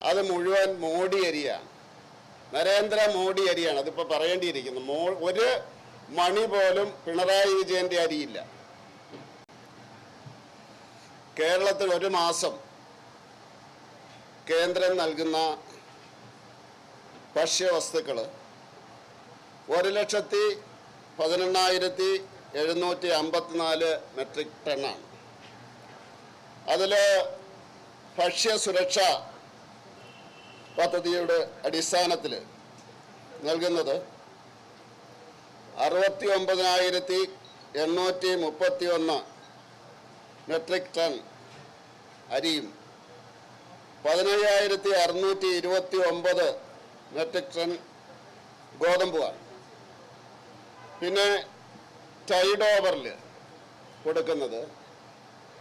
അത് മുഴുവൻ മോഡി അരിയാണ്, നരേന്ദ്ര മോഡി അരിയാണ്. അതിപ്പോൾ പറയേണ്ടിയിരിക്കുന്നു. ഒരു മണി പോലും പിണറായി വിജയൻ്റെ അരിയില്ല. കേരളത്തിൽ ഒരു മാസം കേന്ദ്രം നൽകുന്ന ഭക്ഷ്യവസ്തുക്കൾ 1,18,754 മെട്രിക് ടണ്ണാണ്. അതിൽ ഭക്ഷ്യസുരക്ഷാ പദ്ധതിയുടെ അടിസ്ഥാനത്തിൽ നൽകുന്നത് 69,831 മെട്രിക് ടൺ അരിയും 15,629 മെട്രിക് ടൺ ഗോതമ്പുമാണ്. പിന്നെ ടൈഡ് ഓവറിൽ കൊടുക്കുന്നത്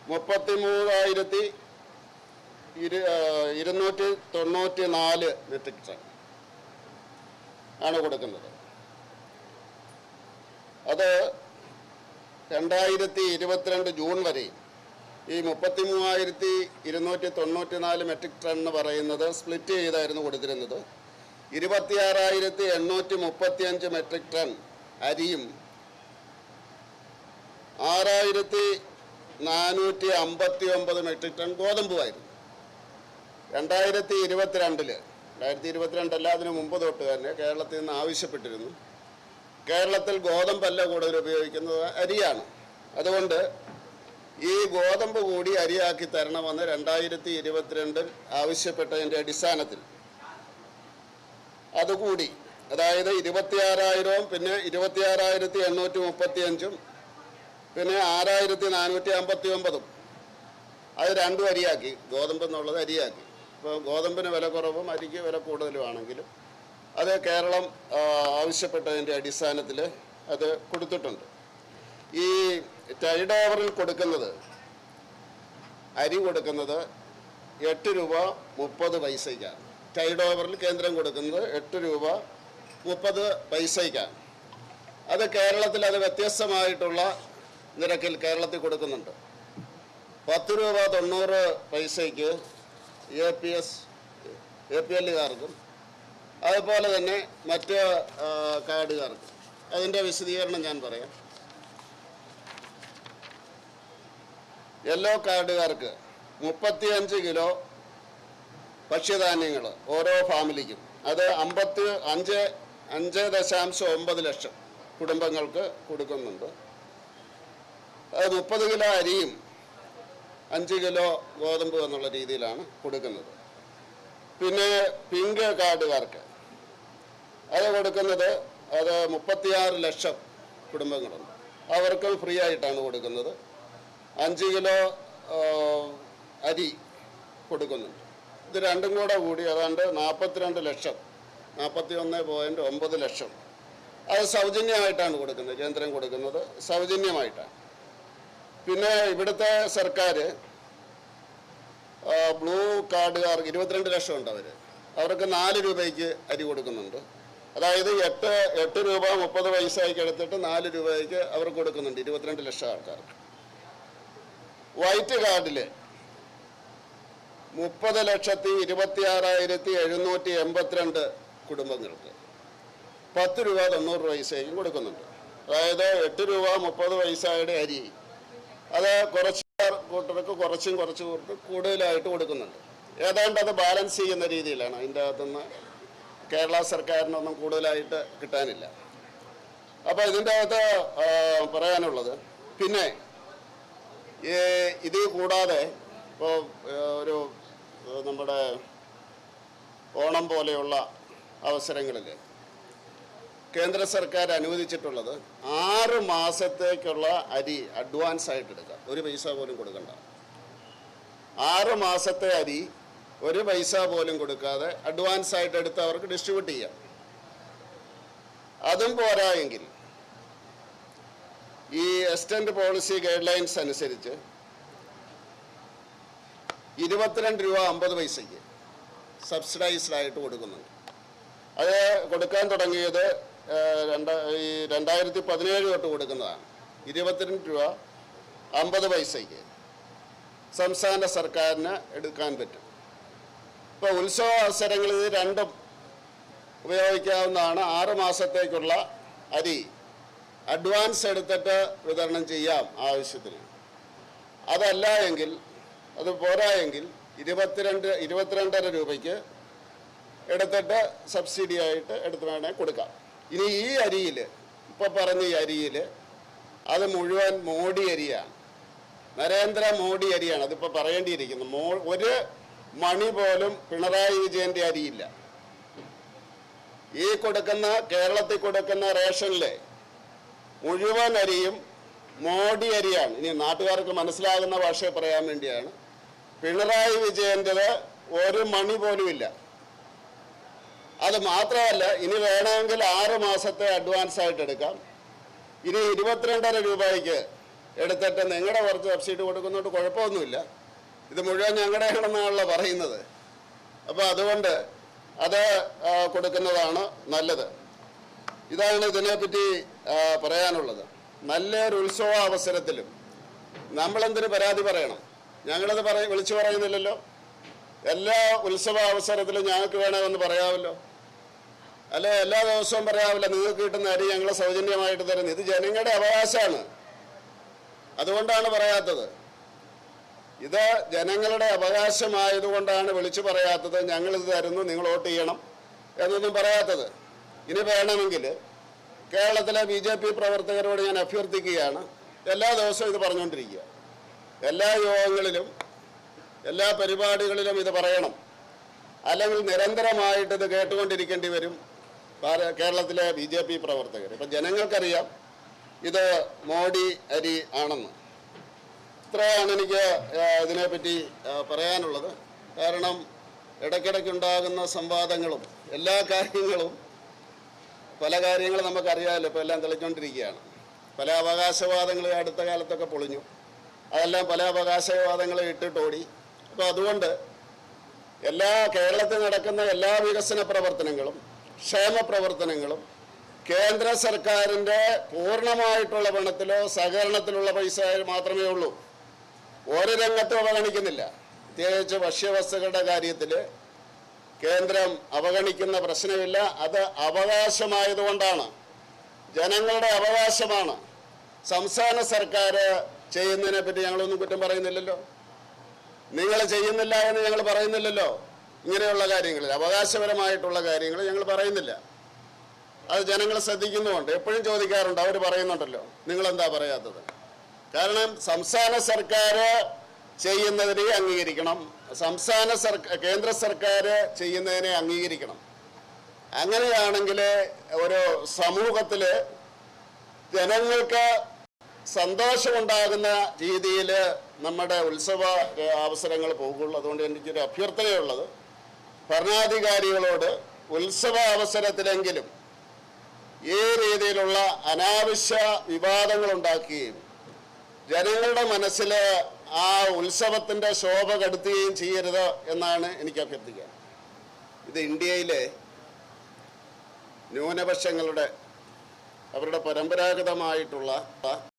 33,294 മെട്രിക് ടൺ ആണ് കൊടുക്കുന്നത്. അത് 2022 ജൂൺ വരെ ഈ 33,294 മെട്രിക് ടൺ എന്ന് പറയുന്നത് സ്പ്ലിറ്റ് ചെയ്തായിരുന്നു കൊടുത്തിരുന്നത്. 26,835 മെട്രിക് ടൺ അരിയും 6,459 മെട്രിക് ടൺ ഗോതമ്പുമായിരുന്നു. 2022 അതിന് മുമ്പ് തൊട്ട് തന്നെ കേരളത്തിൽ നിന്ന് ആവശ്യപ്പെട്ടിരുന്നു. കേരളത്തിൽ ഗോതമ്പല്ല കൂടുതൽ ഉപയോഗിക്കുന്നത് അരിയാണ്. അതുകൊണ്ട് ഈ ഗോതമ്പ് കൂടി അരിയാക്കി തരണമെന്ന് 2022 ആവശ്യപ്പെട്ടതിൻ്റെ അടിസ്ഥാനത്തിൽ അതുകൂടി, അതായത് 26,000 പിന്നെ 26,835 പിന്നെ 6,459 അത് രണ്ടും അരിയാക്കി, ഗോതമ്പ് എന്നുള്ളത് അരിയാക്കി. ഇപ്പോൾ ഗോതമ്പിന് വില കുറവും അരിക്ക് വില കൂടുതലുമാണെങ്കിലും അത് കേരളം ആവശ്യപ്പെട്ടതിൻ്റെ അടിസ്ഥാനത്തിൽ അത് കൊടുത്തിട്ടുണ്ട്. ഈ ടൈഡ് ഓവറിൽ കൊടുക്കുന്നത് അരി കൊടുക്കുന്നത് 8 രൂപ 30 പൈസയ്ക്കാണ്. ടൈഡ് ഓവറിൽ കേന്ദ്രം കൊടുക്കുന്നത് 8 രൂപ 30 പൈസയ്ക്കാണ്. അത് കേരളത്തിൽ അത് വ്യത്യസ്തമായിട്ടുള്ള നിരക്കിൽ കേരളത്തിൽ കൊടുക്കുന്നുണ്ട്. 10 രൂപ 90 പൈസയ്ക്ക് APLകാർക്കും അതുപോലെ തന്നെ മറ്റ് കാർഡുകാർക്കും. അതിൻ്റെ വിശദീകരണം ഞാൻ പറയാം. യെല്ലോ കാർഡുകാർക്ക് 35 കിലോ ഭക്ഷ്യധാന്യങ്ങൾ ഓരോ ഫാമിലിക്കും, അത് 5.9 ലക്ഷം കുടുംബങ്ങൾക്ക് കൊടുക്കുന്നുണ്ട്. അത് 30 കിലോ അരിയും 5 കിലോ ഗോതമ്പ് എന്നുള്ള രീതിയിലാണ് കൊടുക്കുന്നത്. പിന്നെ പിങ്ക് കാർഡുകാർക്ക് അത് കൊടുക്കുന്നത്, അത് 36 ലക്ഷം കുടുംബങ്ങളുണ്ട്, അവർക്ക് ഫ്രീ ആയിട്ടാണ് കൊടുക്കുന്നത്. 5 കിലോ അരി കൊടുക്കുന്നുണ്ട്. ഇത് രണ്ടും കൂടി ഏതാണ്ട് 42 ലക്ഷം, 41.9 ലക്ഷം അത് സൗജന്യമായിട്ടാണ് കൊടുക്കുന്നത്. കേന്ദ്രം കൊടുക്കുന്നത് സൗജന്യമായിട്ടാണ്. പിന്നെ ഇവിടുത്തെ സർക്കാർ ബ്ലൂ കാർഡുകാർക്ക് 22 ലക്ഷം ഉണ്ട്. അവർക്ക് 4 രൂപയ്ക്ക് അരി കൊടുക്കുന്നുണ്ട്. അതായത് 8 രൂപ 30 പൈസയ്ക്ക് എടുത്തിട്ട് 4 രൂപയ്ക്ക് അവർ കൊടുക്കുന്നുണ്ട് 22 ലക്ഷം ആൾക്കാർക്ക്. വൈറ്റ് കാർഡിൽ 30,26,782 കുടുംബങ്ങൾക്ക് 10 രൂപ 90 പൈസയ്ക്കും കൊടുക്കുന്നുണ്ട്. അതായത് 8 രൂപ 30 പൈസയുടെ അരി അത് കുറച്ച് കൂട്ടർക്ക് കുറച്ച് കൂടുതലായിട്ട് കൊടുക്കുന്നുണ്ട്. ഏതാണ്ട് അത് ബാലൻസ് ചെയ്യുന്ന രീതിയിലാണ്. അതിൻ്റെ അകത്തുനിന്ന് കേരള സർക്കാരിനൊന്നും കൂടുതലായിട്ട് കിട്ടാനില്ല. അപ്പോൾ ഇതിൻ്റെ അകത്ത് പറയാനുള്ളത്, പിന്നെ ഇത് കൂടാതെ ഇപ്പോൾ ഒരു നമ്മുടെ ഓണം പോലെയുള്ള അവസരങ്ങളിൽ കേന്ദ്ര സർക്കാർ അനുവദിച്ചിട്ടുള്ളത് 6 മാസത്തേക്കുള്ള അരി അഡ്വാൻസ് ആയിട്ട് എടുക്കാം, 1 പൈസ പോലും കൊടുക്കണ്ട. 6 മാസത്തെ അരി 1 പൈസ പോലും കൊടുക്കാതെ അഡ്വാൻസ് ആയിട്ട് എടുത്ത് അവർക്ക് ഡിസ്ട്രിബ്യൂട്ട് ചെയ്യാം. അതും പോരായെങ്കിൽ ഈ എക്സ്റ്റൻഡ് പോളിസി ഗൈഡ് ലൈൻസ് അനുസരിച്ച് 22 രൂപ 50 പൈസയ്ക്ക് സബ്സിഡൈസ്ഡ് ആയിട്ട് കൊടുക്കുന്നുണ്ട്. അത് കൊടുക്കാൻ തുടങ്ങിയത് 2017 തൊട്ട് കൊടുക്കുന്നതാണ്. 22 രൂപ 50 പൈസയ്ക്ക് സംസ്ഥാന സർക്കാരിന് എടുക്കാൻ പറ്റും. ഇപ്പോൾ ഉത്സവ അവസരങ്ങളിൽ ഇത് രണ്ടും ഉപയോഗിക്കാവുന്നതാണ്. 6 മാസത്തേക്കുള്ള അരി അഡ്വാൻസ് എടുത്തിട്ട് വിതരണം ചെയ്യാം ആവശ്യത്തിന്. അതല്ല എങ്കിൽ, അത് പോരാ എങ്കിൽ 22.5 രൂപയ്ക്ക് എടുത്തിട്ട് സബ്സിഡി ആയിട്ട് എടുത്ത് വേണേൽ കൊടുക്കാം. ഇനി ഈ അരിയിൽ, ഇപ്പോൾ പറഞ്ഞ ഈ അരിയിൽ, അത് മുഴുവൻ മോഡി അരിയാണ്, നരേന്ദ്ര മോഡി അരിയാണ്. അതിപ്പോൾ പറയേണ്ടിയിരിക്കുന്നു. ഒരു മണി പോലും പിണറായി വിജയൻ്റെ അരിയില്ല. ഈ കേരളത്തിൽ കൊടുക്കുന്ന റേഷനിലെ മുഴുവൻ അരിയും മോഡി അരിയാണ്. ഇനി നാട്ടുകാർക്ക് മനസ്സിലാകുന്ന ഭാഷയെ പറയാൻ വേണ്ടിയാണ്. പിണറായി വിജയൻ്റെത് ഒരു മണി പോലുമില്ല. അത് മാത്രമല്ല, ഇനി വേണമെങ്കിൽ 6 മാസത്തെ അഡ്വാൻസ് ആയിട്ട് എടുക്കാം. ഇനി 22.5 രൂപയ്ക്ക് എടുത്തിട്ട് നിങ്ങളുടെ കുറച്ച് സബ്സിഡി കൊടുക്കുന്നതുകൊണ്ട് കുഴപ്പമൊന്നുമില്ല. ഇത് മുഴുവൻ ഞങ്ങളുടെയാണെന്നാണല്ലോ പറയുന്നത്. അപ്പോൾ അതുകൊണ്ട് അത് കൊടുക്കുന്നതാണ് നല്ലത്. ഇതാണ് ഇതിനെപ്പറ്റി പറയാനുള്ളത്. നല്ലൊരു ഉത്സവ അവസരത്തിലും നമ്മളെന്തിന് പരാതി പറയണം? ഞങ്ങളത് വിളിച്ചു പറയുന്നില്ലല്ലോ. എല്ലാ ഉത്സവ അവസരത്തിലും ഞങ്ങൾക്ക് വേണമെന്ന് പറയാമല്ലോ. അല്ലെ, എല്ലാ ദിവസവും പറയാമല്ലോ, നിങ്ങൾക്ക് കിട്ടുന്ന അരി ഞങ്ങൾ സൗജന്യമായിട്ട് തരുന്നു. ഇത് ജനങ്ങളുടെ അവകാശമാണ്. അതുകൊണ്ടാണ് പറയാത്തത്. ഇത് ജനങ്ങളുടെ അവകാശമായതുകൊണ്ടാണ് വിളിച്ചു പറയാത്തത്. ഞങ്ങളിത് തരുന്നു, നിങ്ങൾ വോട്ട് ചെയ്യണം എന്നൊന്നും പറയാത്തത്. ഇനി വേണമെങ്കിൽ കേരളത്തിലെ BJP പ്രവർത്തകരോട് ഞാൻ അഭ്യർത്ഥിക്കുകയാണ്, എല്ലാ ദിവസവും ഇത് പറഞ്ഞുകൊണ്ടിരിക്കുക. എല്ലാ യോഗങ്ങളിലും എല്ലാ പരിപാടികളിലും ഇത് പറയണം. അല്ലെങ്കിൽ നിരന്തരമായിട്ട് ഇത് കേട്ടുകൊണ്ടിരിക്കേണ്ടി വരും കേരളത്തിലെ BJP പ്രവർത്തകർ. ഇപ്പം ജനങ്ങൾക്കറിയാം ഇത് മോഡി അരി ആണെന്ന്. ഇത്രയാണ് എനിക്ക് ഇതിനെപ്പറ്റി പറയാനുള്ളത്. കാരണം ഇടയ്ക്കിടയ്ക്കുണ്ടാകുന്ന സംവാദങ്ങളും എല്ലാ കാര്യങ്ങളും, പല കാര്യങ്ങളും നമുക്കറിയാമല്ലോ. ഇപ്പോൾ എല്ലാം തെളിഞ്ഞുകൊണ്ടിരിക്കുകയാണ്. പല അവകാശവാദങ്ങൾ അടുത്ത കാലത്തൊക്കെ പൊളിഞ്ഞു. അതെല്ലാം പല അവകാശവാദങ്ങളെ ഇട്ടിട്ടോടി. അപ്പോൾ അതുകൊണ്ട് കേരളത്തിൽ നടക്കുന്ന എല്ലാ വികസന പ്രവർത്തനങ്ങളും ക്ഷേമ പ്രവർത്തനങ്ങളും കേന്ദ്ര സർക്കാരിൻ്റെ പൂർണ്ണമായിട്ടുള്ള പണത്തിലോ സഹകരണത്തിലുള്ള പൈസ മാത്രമേ ഉള്ളൂ. ഒരു രംഗത്തും അവഗണിക്കുന്നില്ല. പ്രത്യേകിച്ച് ഭക്ഷ്യവസ്തുക്കളുടെ കാര്യത്തിൽ കേന്ദ്രം അവഗണിക്കുന്ന പ്രശ്നമില്ല. അത് അവകാശമായതുകൊണ്ടാണ്, ജനങ്ങളുടെ അവകാശമാണ്. സംസ്ഥാന സർക്കാർ ചെയ്യുന്നതിനെ പറ്റി ഞങ്ങളൊന്നും കുറ്റം പറയുന്നില്ലല്ലോ. നിങ്ങൾ ചെയ്യുന്നില്ല എന്ന് ഞങ്ങൾ പറയുന്നില്ലല്ലോ. ഇങ്ങനെയുള്ള കാര്യങ്ങളിൽ, അവകാശപരമായിട്ടുള്ള കാര്യങ്ങൾ ഞങ്ങൾ പറയുന്നില്ല. അത് ജനങ്ങൾ ശ്രദ്ധിക്കുന്നുമുണ്ട്. എപ്പോഴും ചോദിക്കാറുണ്ട്, അവർ പറയുന്നുണ്ടല്ലോ, നിങ്ങളെന്താ പറയാത്തത്? കാരണം സംസ്ഥാന സർക്കാർ ചെയ്യുന്നതിനെ അംഗീകരിക്കണം, കേന്ദ്ര സർക്കാർ ചെയ്യുന്നതിനെ അംഗീകരിക്കണം. അങ്ങനെയാണെങ്കിൽ ഒരു സമൂഹത്തിൽ ജനങ്ങൾക്ക് സന്തോഷമുണ്ടാകുന്ന രീതിയിൽ നമ്മുടെ ഉത്സവ അവസരങ്ങൾ പോകുള്ളൂ. അതുകൊണ്ട് എനിക്കൊരു അഭ്യർത്ഥനയുള്ളത്, ഭരണാധികാരികളോട് ഉത്സവ അവസരത്തിലെങ്കിലും ഈ രീതിയിലുള്ള അനാവശ്യ വിവാദങ്ങൾ ഉണ്ടാക്കുകയും ജനങ്ങളുടെ മനസ്സിൽ ആ ഉത്സവത്തിൻ്റെ ശോഭ കെടുത്തുകയും ചെയ്യരുത് എന്നാണ് എനിക്ക് അഭ്യർത്ഥിക്കുക. ഇത് ഇന്ത്യയിലെ ന്യൂനപക്ഷങ്ങളുടെ അവരുടെ പരമ്പരാഗതമായിട്ടുള്ള